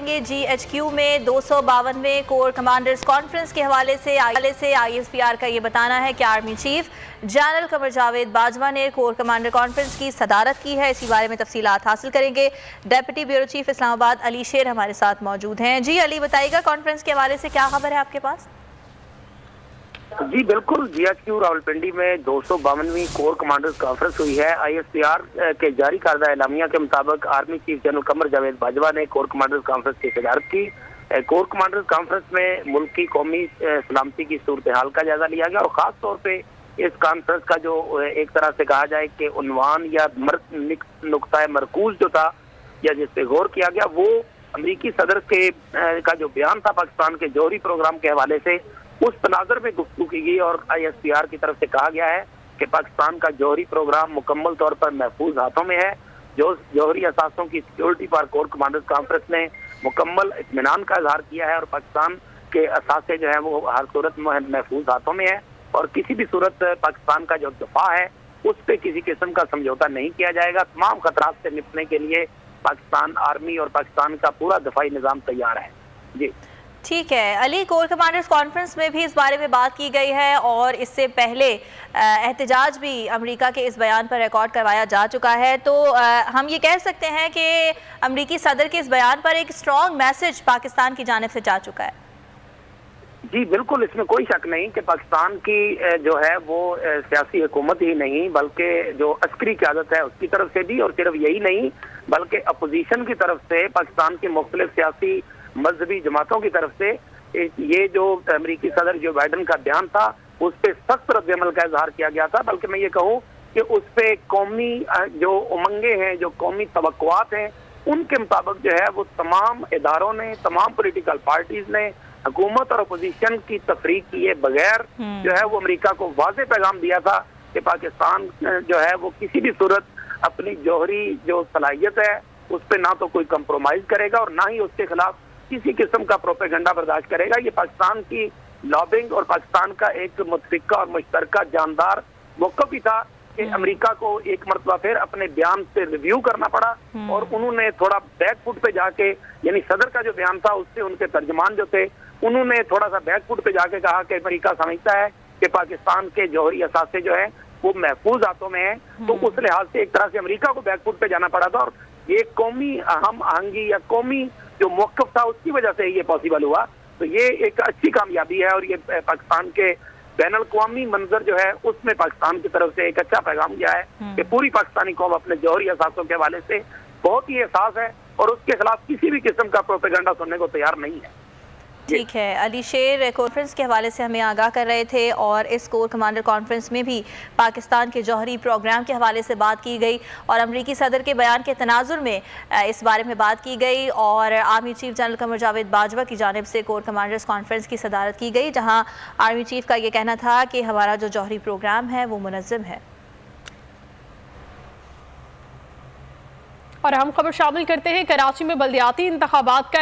करेंगे GHQ में 252वें core commanders conference के हवाले से ISPR का ये बताना है कि army chief general Qamar Javed Bajwa ने कोर कमांडर कॉन्फ्रेंस की सदारत की है। इसी बारे में तफसीलात हासिल करेंगे। Deputy bureau chief Islamabad Ali शेर हमारे साथ मौजूद हैं। जी अली, बताइएगा कॉन्फ्रेंस के हवाले से क्या खबर है आपके पास? जी बिल्कुल, GHQ रावलपिंडी में 252वीं कोर कमांडर्स कॉन्फ्रेंस हुई है। ISPR के जारी करदा एलामिया के मुताबिक army chief general Qamar Javed Bajwa ने कोर कमांडर्स कॉन्फ्रेंस की सदारत की। कोर कमांडर्स कॉन्फ्रेंस में मुल्क की कौमी सलामती की सूरत हाल का जायजा लिया गया और खास तौर पे इस कॉन्फ्रेंस का जो एक तरह से कहा जाए कि उन्वान या नुक्ता मरकूज जो था या जिस पे गौर किया गया वो अमरीकी सदर के का जो बयान था पाकिस्तान के जौहरी प्रोग्राम के हवाले से, उस तनाज़ुर में गुफ्तगू की गई और ISPR की तरफ से कहा गया है कि पाकिस्तान का जौहरी प्रोग्राम मुकम्मल तौर पर महफूज हाथों में है। जो जौहरी असासों की सिक्योरिटी पर कोर कमांडर्स कॉन्फ्रेंस ने मुकम्मल इत्मीनान का इजहार किया है और पाकिस्तान के असासे जो है वो हर सूरत में महफूज हाथों में है और किसी भी सूरत पाकिस्तान का जो दफा है उस पर किसी किस्म का समझौता नहीं किया जाएगा। तमाम खतरात से निपटने के लिए पाकिस्तान आर्मी और पाकिस्तान का पूरा दफाई निज़ाम तैयार है। जी ठीक है अली, कोर कमांडर्स कॉन्फ्रेंस में भी इस बारे में बात की गई है और इससे पहले एहतजाज भी अमेरिका के इस बयान पर रिकॉर्ड करवाया जा चुका है। तो हम ये कह सकते हैं कि अमेरिकी सदर के इस बयान पर एक स्ट्रॉन्ग मैसेज पाकिस्तान की जानिब से जा चुका है। जी बिल्कुल, इसमें कोई शक नहीं कि पाकिस्तान की जो है वो सियासी हुकूमत ही नहीं बल्कि जो अस्करी क़यादत है उसकी तरफ से भी, और सिर्फ यही नहीं बल्कि अपोजिशन की तरफ से पाकिस्तान की मुख्तलिफ सियासी मजहबी जमातों की तरफ से ये जो अमेरिकी सदर जो बाइडन का बयान था उस पर सख्त रद्द-ए-अमल का इजहार किया गया था। बल्कि मैं ये कहूँ कि उस पर कौमी जो उमंगे हैं, जो कौमी तवक्कुआत हैं, उनके मुताबिक जो है वो तमाम इदारों ने, तमाम पॉलिटिकल पार्टीज ने हुकूमत और अपोजिशन की तफरीक किए बगैर जो है वो अमेरिका को वाज़ेह पैगाम दिया था कि पाकिस्तान जो है वो किसी भी सूरत अपनी जौहरी जो सलाहियत है उस पर ना तो कोई कंप्रोमाइज करेगा और ना ही उसके खिलाफ किसी किस्म का प्रोपेगेंडा बर्दाश्त करेगा। ये पाकिस्तान की लॉबिंग और पाकिस्तान का एक मुतफिका और मुश्तरका जानदार मौक़िफ़ भी था कि अमेरिका को एक मरतबा फिर अपने बयान से रिव्यू करना पड़ा और उन्होंने थोड़ा बैक फुट पे जाके, यानी सदर का जो बयान था उससे उनके तर्जमान जो थे उन्होंने थोड़ा सा बैक फुट पे जाके कहा कि अमेरिका समझता है कि पाकिस्तान के जौहरी असासे जो है वो महफूज हाथों में है। तो उस लिहाज से एक तरह से अमेरिका को बैक फुट पे जाना पड़ा था और ये कौमी हम आहंगी या कौमी जो मौक़िफ़ था उसकी वजह से ये पॉसिबल हुआ। तो ये एक अच्छी कामयाबी है और ये पाकिस्तान के बैनुल-अक़वामी मंजर जो है उसमें पाकिस्तान की तरफ से एक अच्छा पैगाम गया है कि पूरी पाकिस्तानी कौम अपने जौहरी असासों के हवाले से बहुत ही एहसास है और उसके खिलाफ किसी भी किस्म का प्रोपेगेंडा सुनने को तैयार नहीं है। ठीक है, अली शेर कॉन्फ्रेंस के हवाले से हमें आगाह कर रहे थे और इस कोर कमांडर कॉन्फ्रेंस में भी पाकिस्तान के जौहरी प्रोग्राम के हवाले से बात की गई और अमरीकी सदर के बयान के तनाजुर में इस बारे में बात की गई और army chief general Qamar Javed Bajwa की जानिब से कोर कमांडर्स कॉन्फ्रेंस की सदारत की गई, जहाँ आर्मी चीफ का ये कहना था कि हमारा जो जौहरी प्रोग्राम है वो मुनज़्ज़म है। और हम खबर शामिल करते हैं, कराची में बल्दियाती इंतखाबात का